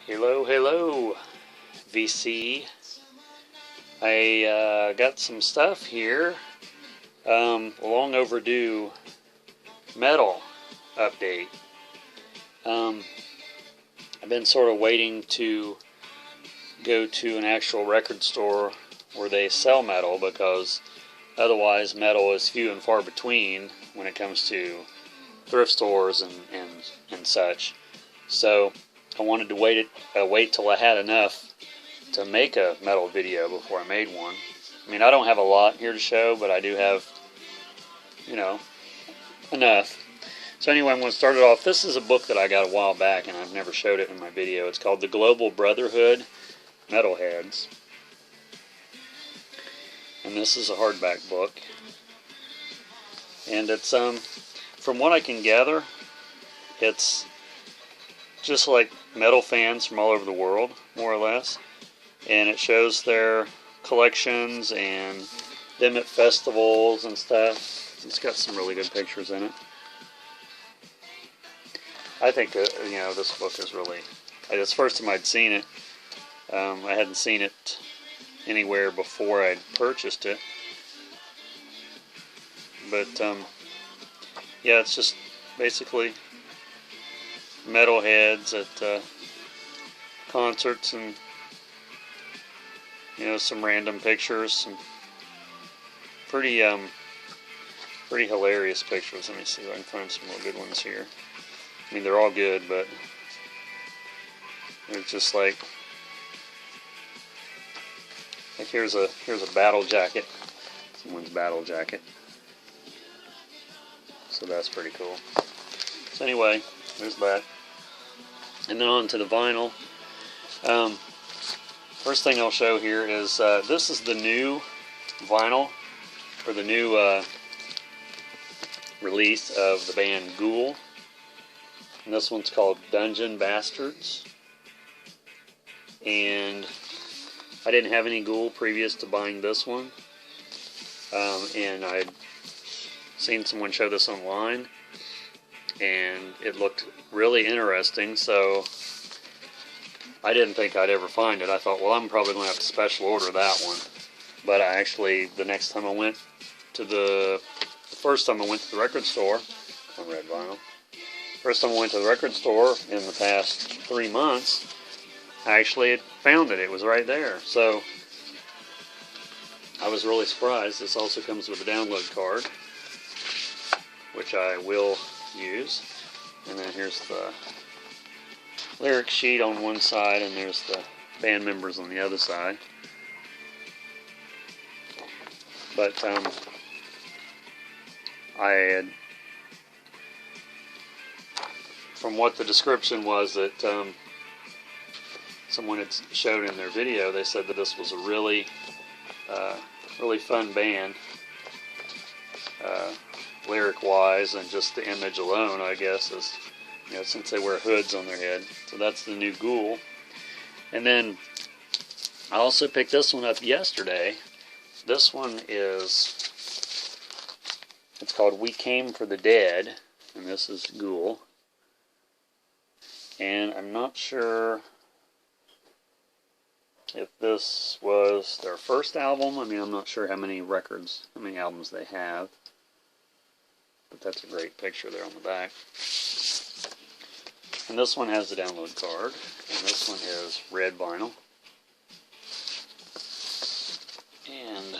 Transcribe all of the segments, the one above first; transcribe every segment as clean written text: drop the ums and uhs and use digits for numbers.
Hello, hello, VC. I got some stuff here. Long overdue metal update. I've been sort of waiting to go to an actual record store where they sell metal, because otherwise metal is few and far between when it comes to thrift stores and such. So I wanted to wait till I had enough to make a metal video before I made one. I mean, I don't have a lot here to show, but I do have, enough. So anyway, I'm going to start it off. This is a book that I got a while back, and I've never showed it in my video. It's called The Global Brotherhood Metalheads. And this is a hardback book. And it's, from what I can gather, it's just like metal fans from all over the world, more or less. And it shows their collections and them at festivals and stuff. It's got some really good pictures in it. I think this book is really, it's the first time I'd seen it. I hadn't seen it anywhere before I'd purchased it. But yeah, it's just basically metalheads at concerts, and some random pictures, some pretty hilarious pictures. Let me see if I can find some more good ones here. I mean, they're all good, but it's just like here's a battle jacket, someone's battle jacket. So that's pretty cool. So anyway, there's that. And then on to the vinyl. First thing I'll show here is this is the new vinyl for the new release of the band Ghoul. And this one's called Dungeon Bastards. And I didn't have any Ghoul previous to buying this one. And I'd seen someone show this online, and it looked really interesting, so I didn't think I'd ever find it. I thought, well, I'm probably going to have to special order that one. But I actually, the first time I went to the record store, on red vinyl, first time I went to the record store in the past 3 months, I actually had found it. It was right there. So I was really surprised. This also comes with a download card, which I will use. And then here's the lyric sheet on one side, and there's the band members on the other side. But I had, from what the description was that someone had showed in their video, they said that this was a really fun band, lyric-wise, and just the image alone, I guess, is, since they wear hoods on their head. So that's the new Ghoul. And then I also picked this one up yesterday. This one it's called We Came for the Dead, and this is Ghoul. And I'm not sure if this was their first album. I mean, I'm not sure how many albums they have. But that's a great picture there on the back. And this one has the download card. And this one is red vinyl. And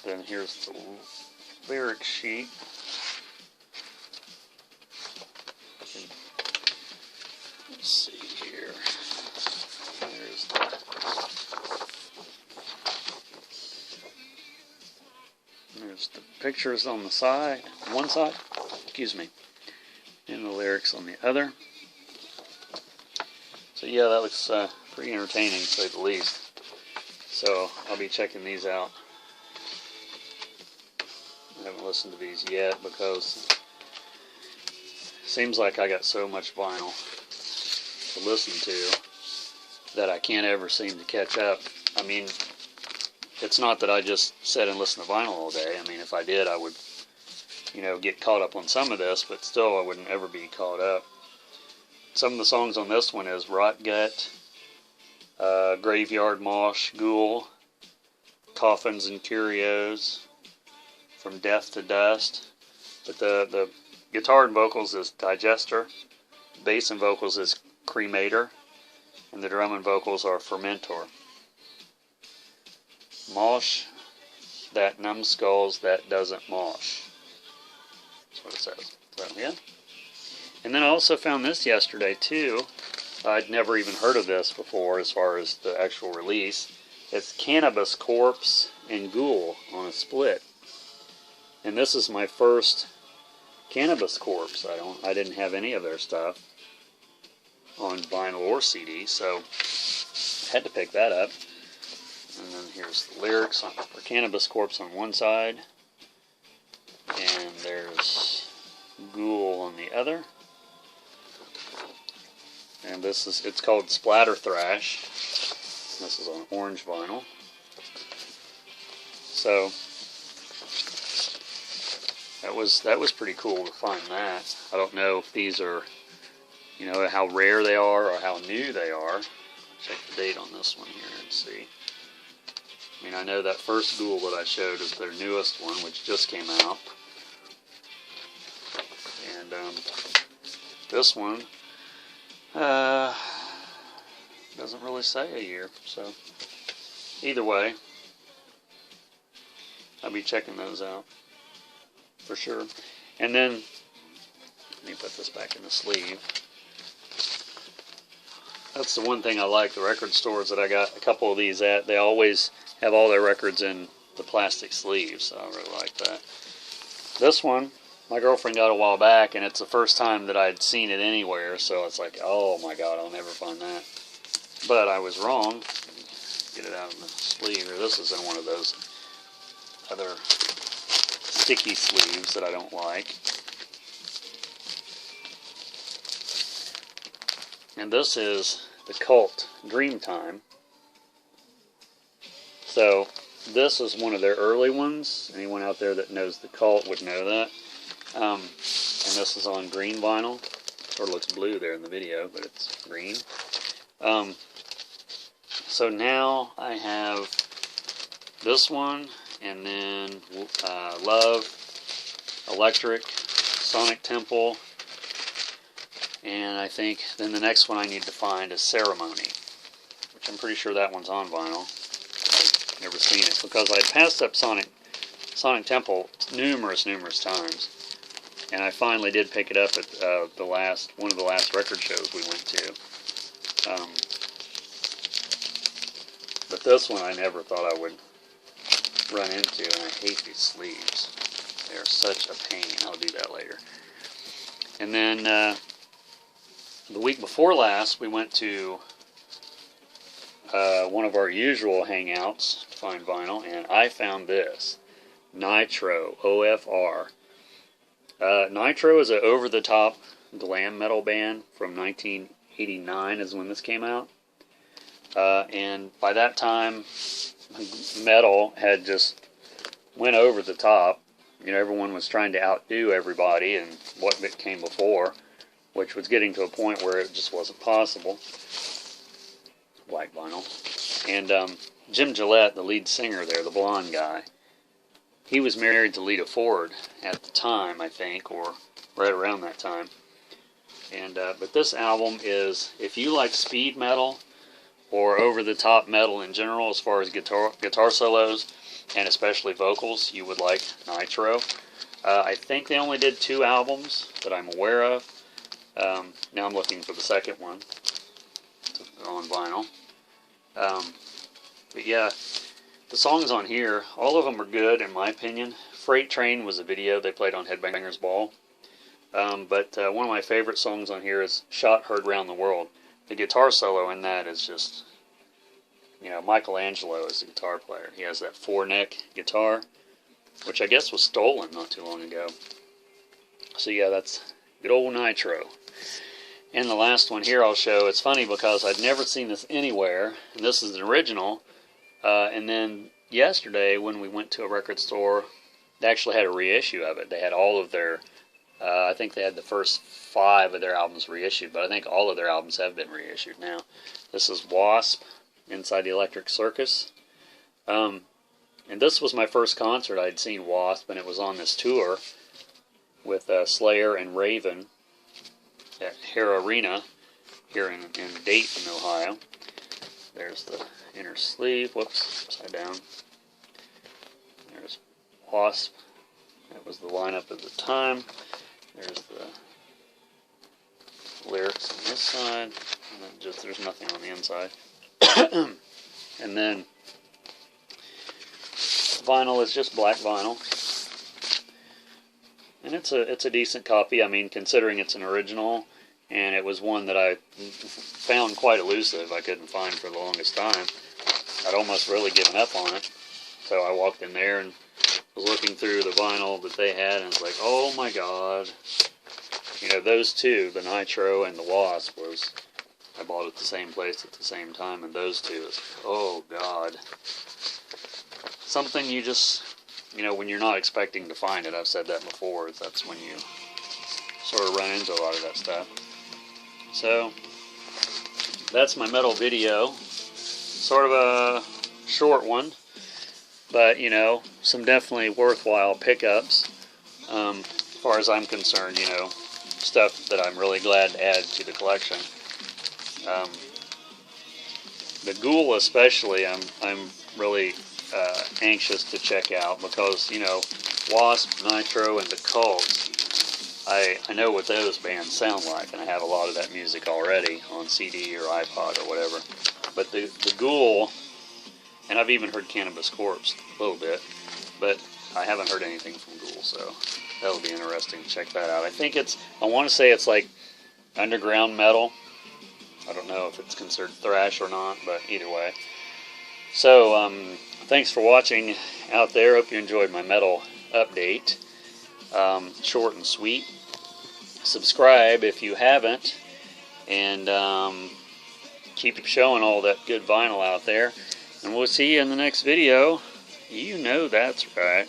then here's the lyric sheet. Let's see here. There's the pictures on the side, one side, and the lyrics on the other. So yeah, that looks pretty entertaining, to say the least. So I'll be checking these out. I haven't listened to these yet, because it seems like I got so much vinyl to listen to that I can't ever seem to catch up. I mean, it's not that I just sit and listen to vinyl all day. I mean, if I did, I would you know, get caught up on some of this, but still I wouldn't ever be caught up. Some of the songs on this one is Rot Gut, Graveyard Mosh, Ghoul, Coffins and Curios, From Death to Dust. But the guitar and vocals is Digester, bass and vocals is Cremator, and the drum and vocals are Fermentor. Mosh, that numbskulls that doesn't mosh. That's what it says. So, yeah. And then I also found this yesterday too. I'd never even heard of this before as far as the actual release. It's Cannabis Corpse and Ghoul on a split. And this is my first Cannabis Corpse. I didn't have any of their stuff on vinyl or CD, so I had to pick that up. And then here's the lyrics for Cannabis Corpse on one side, and there's Ghoul on the other. And it's called Splatter Thrash. This is on orange vinyl. So that was pretty cool to find that. I don't know if these are, you know, how rare they are or how new they are. Check the date on this one here and see. I mean, I know that first Ghoul that I showed is their newest one, which just came out. And this one doesn't really say a year. So either way, I'll be checking those out for sure. And then let me put this back in the sleeve. That's the one thing I like, the record stores that I got a couple of these at, they always have all their records in the plastic sleeves, so I really like that. This one, my girlfriend got a while back, and it's the first time that I'd seen it anywhere, so it's like, oh my god, I'll never find that. But I was wrong. Get it out of the sleeve here. This is in one of those other sticky sleeves that I don't like. And this is the Cult Dreamtime. So this is one of their early ones. Anyone out there that knows the Cult would know that. And this is on green vinyl. Sort of looks blue there in the video, but it's green. So now I have this one, and then Love, Electric, Sonic Temple, and I think then the next one I need to find is Ceremony, which I'm pretty sure that one's on vinyl. I've never seen it because I passed up Sonic Temple numerous times, and I finally did pick it up at one of the last record shows we went to. But this one I never thought I would run into, and I hate these sleeves. They're such a pain. I'll do that later. And then the week before last, we went to one of our usual hangouts to find vinyl, and I found this. Nitro, OFR. Nitro is an over-the-top glam metal band from 1989 is when this came out. And by that time, metal had just went over the top. You know, everyone was trying to outdo everybody and what came before, which was getting to a point where it just wasn't possible. Black vinyl. And Jim Gillette, the lead singer there, the blonde guy, he was married to Lita Ford at the time, I think, or right around that time. And but this album is, if you like speed metal or over-the-top metal in general, as far as guitar solos and especially vocals, you would like Nitro. I think they only did 2 albums that I'm aware of. Now I'm looking for the second one on vinyl. But yeah, the songs on here, all of them are good in my opinion. Freight Train was a video they played on Headbangers Ball. But one of my favorite songs on here is Shot Heard Round the World. The guitar solo in that is just, you know, Michelangelo is the guitar player. He has that 4-neck guitar, which I guess was stolen not too long ago. So yeah, that's good old Nitro. And the last one here I'll show, it's funny because I'd never seen this anywhere, and this is an original. And then yesterday when we went to a record store they actually had a reissue of it. They had all of their, I think they had the first 5 of their albums reissued, but I think all of their albums have been reissued now. This is WASP, Inside the Electric Circus. And this was my first concert. I'd seen WASP, and it was on this tour with Slayer and Raven at Hare Arena here in Dayton, Ohio. There's the inner sleeve. Whoops, upside down. There's WASP. That was the lineup at the time. There's the lyrics on this side. And then there's nothing on the inside. And then vinyl is just black vinyl. And it's a decent copy. I mean, considering it's an original, and it was one that I found quite elusive. I couldn't find for the longest time. I'd almost really given up on it. So I walked in there and was looking through the vinyl that they had, and I was like, oh my god. You know, those two, the Nitro and the WASP, I bought at the same place at the same time, and those two is, oh god. Something you just, you know, when you're not expecting to find it, I've said that before, that's when you sort of run into a lot of that stuff. So, that's my metal video. Sort of a short one, but, you know, some definitely worthwhile pickups. As far as I'm concerned, you know, stuff that I'm really glad to add to the collection. The Ghoul especially, I'm really anxious to check out, because, you know, WASP, Nitro, and the Cult, I know what those bands sound like, and I have a lot of that music already on CD or iPod or whatever. But the Ghoul, and I've even heard Cannabis Corpse a little bit, but I haven't heard anything from Ghoul, so that'll be interesting to check that out. I want to say it's like underground metal. I don't know if it's considered thrash or not, but either way. So, thanks for watching out there. Hope you enjoyed my metal update. Short and sweet. Subscribe if you haven't, and keep showing all that good vinyl out there. And we'll see you in the next video. You know that's right.